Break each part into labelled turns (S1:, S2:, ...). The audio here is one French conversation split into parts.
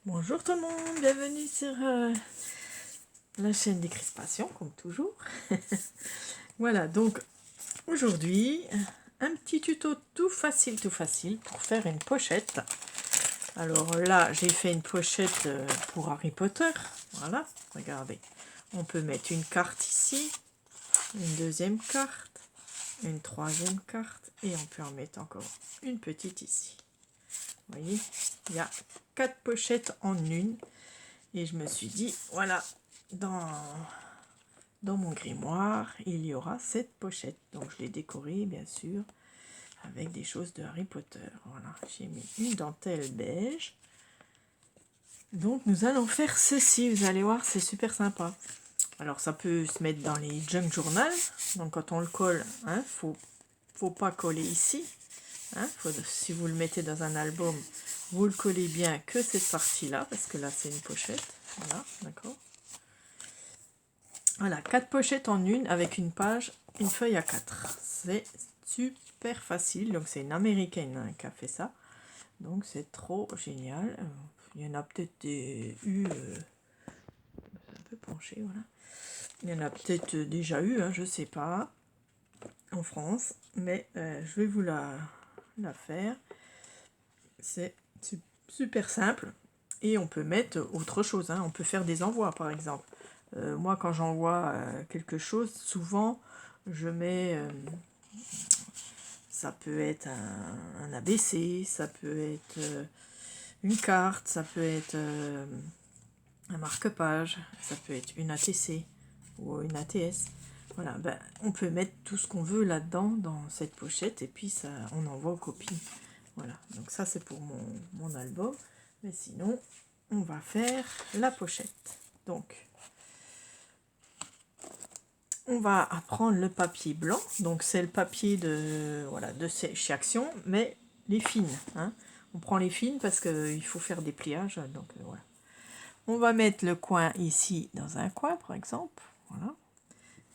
S1: Bonjour tout le monde, bienvenue sur la chaîne des crispations, comme toujours. Voilà, donc aujourd'hui, un petit tuto tout facile pour faire une pochette. Alors là, j'ai fait une pochette pour Harry Potter. Voilà, regardez. On peut mettre une carte ici, une deuxième carte, une troisième carte, et on peut en mettre encore une petite ici. Vous voyez, il y a 4 pochettes en une. Et je me suis dit, voilà, dans mon grimoire, il y aura cette pochette. Donc je l'ai décorée, bien sûr, avec des choses de Harry Potter. Voilà, j'ai mis une dentelle beige. Donc nous allons faire ceci, vous allez voir, c'est super sympa. Alors ça peut se mettre dans les junk journal. Donc quand on le colle, hein, faut pas coller ici. Hein, si vous le mettez dans un album, vous le collez bien que cette partie-là, parce que là c'est une pochette. Voilà, d'accord. Voilà, 4 pochettes en une avec une page, une feuille à 4. C'est super facile. Donc c'est une américaine hein, qui a fait ça. Donc c'est trop génial. Il y en a peut-être eu... un peu penché, voilà. Il y en a peut-être déjà eu, hein, je sais pas, en France. Mais je vais vous la faire. C'est super simple. Et on peut mettre autre chose. Hein. On peut faire des envois, par exemple. Moi, quand j'envoie quelque chose, souvent, je mets... ça peut être un ABC, ça peut être une carte, ça peut être un marque-page, ça peut être une ATC ou une ATS. Voilà, ben, on peut mettre tout ce qu'on veut là-dedans, dans cette pochette, et puis ça, on envoie aux copines. Voilà, donc ça c'est pour mon album. Mais sinon, on va faire la pochette. Donc, on va prendre le papier blanc. Donc, c'est le papier de, voilà, de chez Action, mais les fines. Hein. On prend les fines parce qu'il faut faire des pliages. Donc, voilà. On va mettre le coin ici dans un coin, par exemple. Voilà.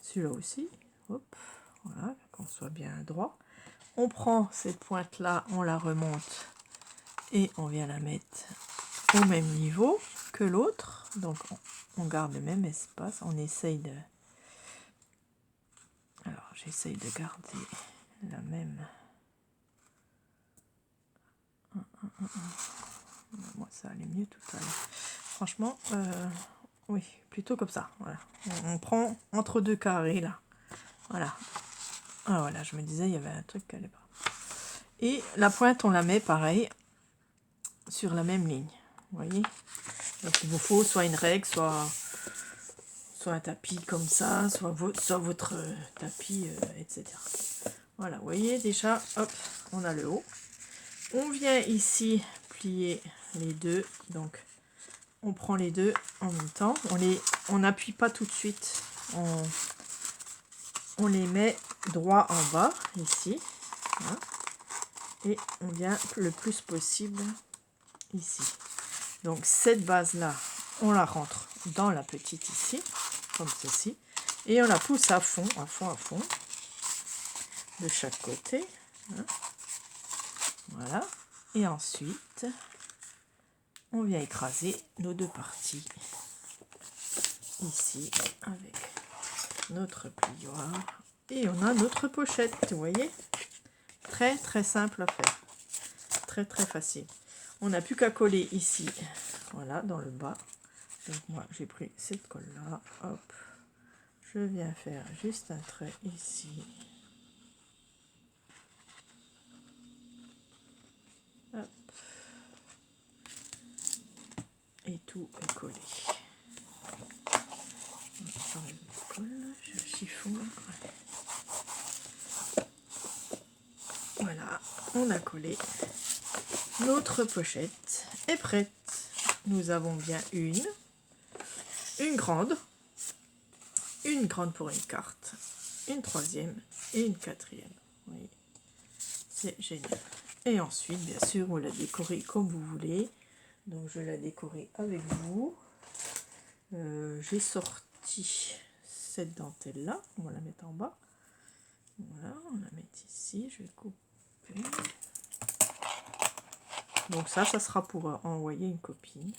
S1: Celui-là aussi. Hop. Voilà, qu'on soit bien droit. On prend cette pointe-là, on la remonte et on vient la mettre au même niveau que l'autre. Donc, on garde le même espace. On essaye de... Alors, j'essaye de garder la même... Moi, ça allait mieux tout à l'heure. Franchement, oui, plutôt comme ça. Voilà. On prend entre deux carrés, là. Voilà. Ah, voilà, je me disais, il y avait un truc qui allait pas. Et la pointe, on la met pareil sur la même ligne. Vous voyez? Donc, il vous faut soit une règle, soit un tapis comme ça, soit votre tapis, etc. Voilà, vous voyez déjà, hop, on a le haut. On vient ici plier les deux, donc on prend les deux en même temps. On n'appuie pas tout de suite, on les met droit en bas, ici. Voilà. Et on vient le plus possible ici. Donc cette base-là, on la rentre dans la petite ici, comme ceci. Et on la pousse à fond, de chaque côté. Hein. Voilà. Et ensuite, on vient écraser nos deux parties ici avec notre plioir. Et on a notre pochette, vous voyez? Très très simple à faire. Très très facile. On n'a plus qu'à coller ici, voilà, dans le bas. Donc moi, j'ai pris cette colle-là. Hop. Je viens faire juste un trait ici. Hop. Et tout est collé. J'enlève la colle, je chiffonne. Voilà, on a collé. Notre pochette est prête. Nous avons bien une grande pour une carte, une troisième et une quatrième. Oui, c'est génial. Et ensuite, bien sûr, vous la décorez comme vous voulez. Donc, je vais la décorer avec vous. J'ai sorti cette dentelle-là. On va la mettre en bas. Voilà, on la met ici. Je vais couper. Donc ça sera pour envoyer une copine.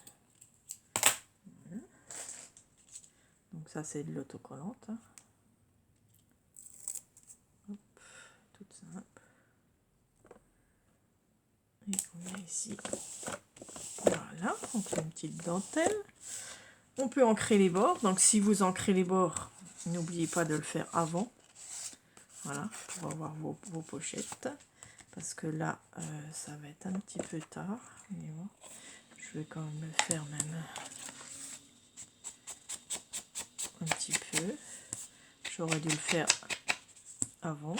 S1: Donc ça c'est de l'autocollante. Hein. Hop, toute simple. Et on a ici. Voilà, on fait une petite dentelle. On peut ancrer les bords. Donc si vous ancrez les bords, n'oubliez pas de le faire avant. Voilà, pour avoir vos pochettes. Parce que là, ça va être un petit peu tard. Mais bon, je vais quand même le faire même un petit peu. J'aurais dû le faire avant.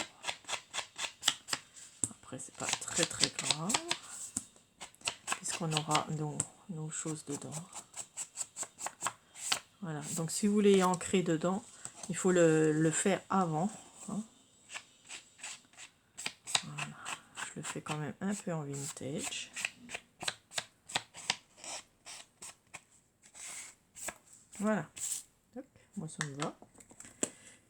S1: Après, c'est pas très très grave. Puisqu'on aura nos choses dedans. Voilà, donc si vous voulez ancrer dedans, il faut le faire avant. Hein. Voilà. Je le fais quand même un peu en vintage. Voilà, donc, moi ça me va.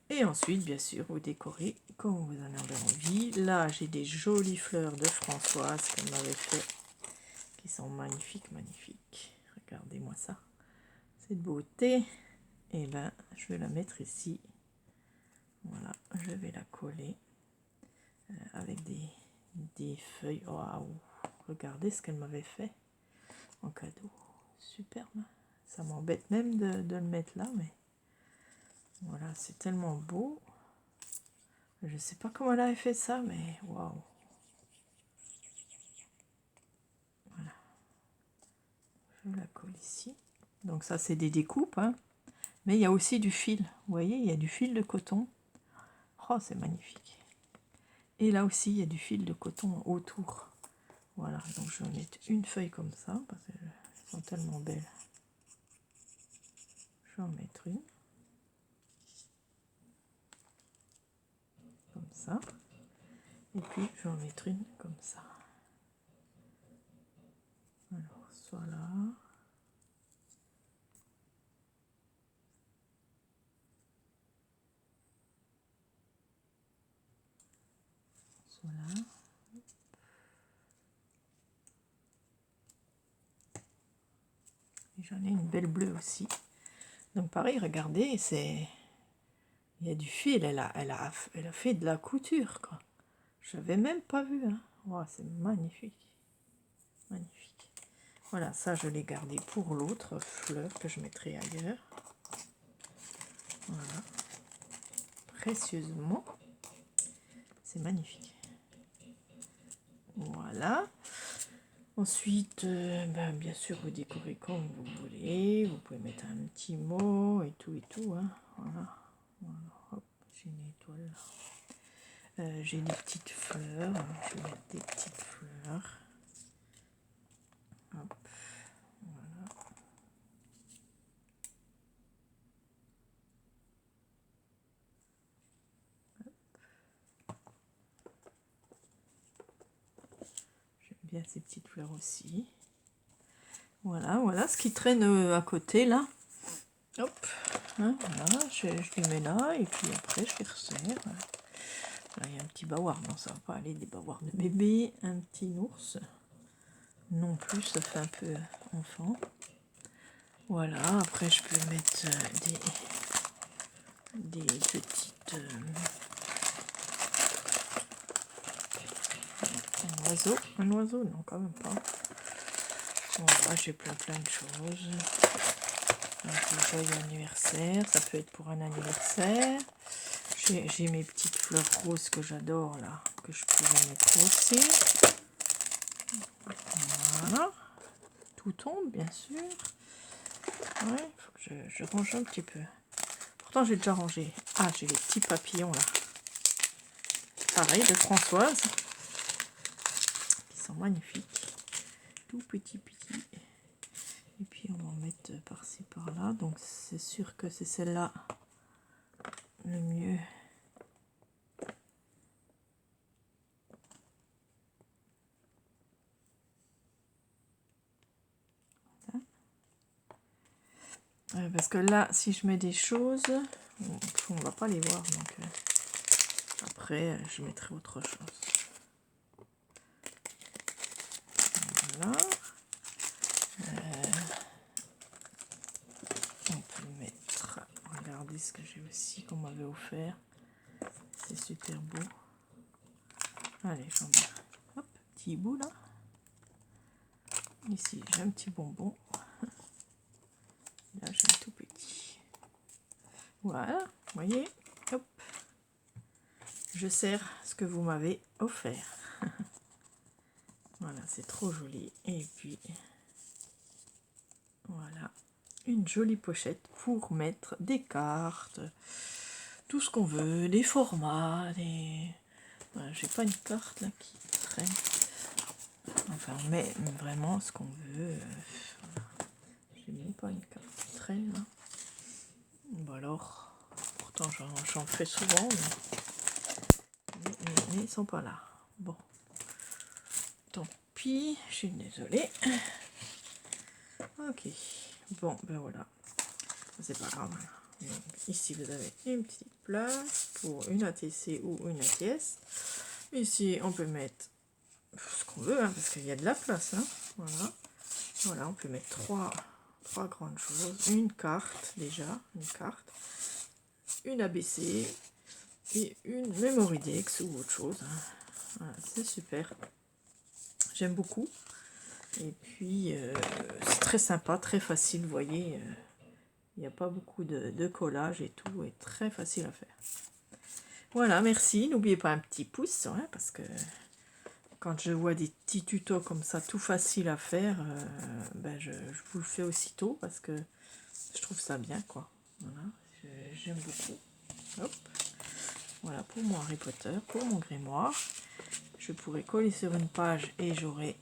S1: Et ensuite, bien sûr, vous décorez comme vous en avez envie. Là, j'ai des jolies fleurs de Françoise qu'elle m'avait fait, qui sont magnifiques, magnifiques. Regardez-moi ça, cette beauté. Et ben, je vais la mettre ici. Voilà, je vais la coller avec des feuilles. Waouh, regardez ce qu'elle m'avait fait en cadeau. Superbe. Ça m'embête même de le mettre là, mais voilà, c'est tellement beau. Je sais pas comment elle avait fait ça, mais waouh. Voilà. Je la colle ici. Donc ça, c'est des découpes, hein. Mais il y a aussi du fil. Vous voyez, il y a du fil de coton. Oh, c'est magnifique. Et là aussi, il y a du fil de coton autour. Voilà, donc je vais mettre une feuille comme ça, parce qu'elles sont tellement belles. Je vais en mettre une. Comme ça. Et puis, je vais en mettre une comme ça. Alors, soit là. Soit là. Et j'en ai une belle bleue aussi. Donc pareil, regardez, c'est... Il y a du fil, elle a fait de la couture, quoi. Je n'avais même pas vu, hein. Oh, c'est magnifique. Magnifique. Voilà, ça je l'ai gardé pour l'autre fleur que je mettrai ailleurs. Voilà. Précieusement. C'est magnifique. Voilà. Ensuite, ben, bien sûr, vous décorez comme vous voulez. Vous pouvez mettre un petit mot et tout, hein. Voilà. Voilà. Hop, j'ai une étoile là. J'ai des petites fleurs. Je vais mettre des petites fleurs. Hop. Voilà. J'aime bien ces petites fleurs aussi. Voilà, voilà ce qui traîne à côté là. Hop, hein, voilà, je les mets là et puis après je les resserre. Là, il y a un petit baouard, non ça va pas aller, des baouards de bébé, un petit ours. Non plus, ça fait un peu enfant. Voilà, après je peux mettre des petites... un oiseau, non quand même pas. Bon, là j'ai plein de choses. Un joyeux anniversaire, ça peut être pour un anniversaire. J'ai mes petites fleurs roses que j'adore là, que je pourrais mettre aussi. Voilà. Tout tombe, bien sûr. Ouais, il faut que je range un petit peu. Pourtant, j'ai déjà rangé. Ah, j'ai les petits papillons là. Pareil, de Françoise. Qui sont magnifiques. Tout petits. Et puis, on va en mettre par-ci, par-là. Donc, c'est sûr que c'est celle-là le mieux. Parce que là, si je mets des choses, on va pas les voir. Donc après, je mettrai autre chose. Voilà. On peut mettre, regardez, regardez ce que j'ai aussi qu'on m'avait offert. C'est super beau. Allez, j'en mets. Hop, petit bout là. Ici, j'ai un petit bonbon. Là, j'ai un tout petit. Voilà, vous voyez. Hop. Je sers ce que vous m'avez offert. Voilà, c'est trop joli. Et puis, voilà, une jolie pochette pour mettre des cartes, tout ce qu'on veut, des formats, des... Voilà, j'ai pas une carte là qui traîne. Enfin, on met vraiment ce qu'on veut. Voilà. J'ai même pas une carte qui traîne là. Bon alors, pourtant j'en fais souvent, mais ils sont pas là. Bon. Tant pis, je suis désolée. Ok, bon, ben voilà, c'est pas grave. Donc, ici, vous avez une petite place pour une ATC ou une ATS. Ici, on peut mettre ce qu'on veut, hein, parce qu'il y a de la place. Hein. Voilà. Voilà, on peut mettre trois grandes choses. Une carte, déjà, une ABC et une Memoridex ou autre chose. Hein. Voilà, c'est super. J'aime beaucoup. Et puis, c'est très sympa, très facile, vous voyez. Il n'y a pas beaucoup de collage et tout, et très facile à faire. Voilà, merci. N'oubliez pas un petit pouce, hein, parce que quand je vois des petits tutos comme ça, tout facile à faire, ben je vous le fais aussitôt, parce que je trouve ça bien, quoi. Voilà, j'aime beaucoup. Hop. Voilà, pour mon Harry Potter, pour mon grimoire. Je pourrais coller sur une page et j'aurai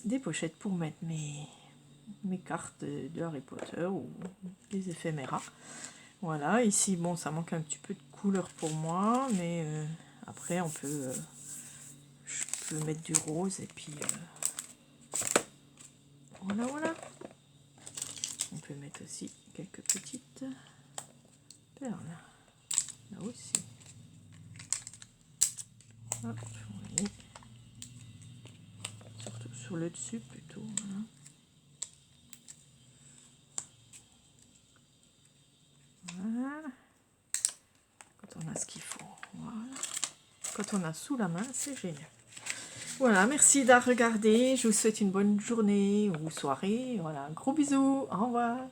S1: des pochettes pour mettre mes cartes de Harry Potter ou des éphéméras. Voilà, ici, bon, ça manque un petit peu de couleur pour moi, mais après, je peux mettre du rose et puis voilà. On peut mettre aussi quelques petites perles, là aussi. Hop, oui. Surtout sur le dessus plutôt, voilà. Quand on a ce qu'il faut, voilà. Quand on a sous la main, c'est génial. Voilà, merci d'avoir regardé. Je vous souhaite une bonne journée ou soirée. Voilà, gros bisous. Au revoir.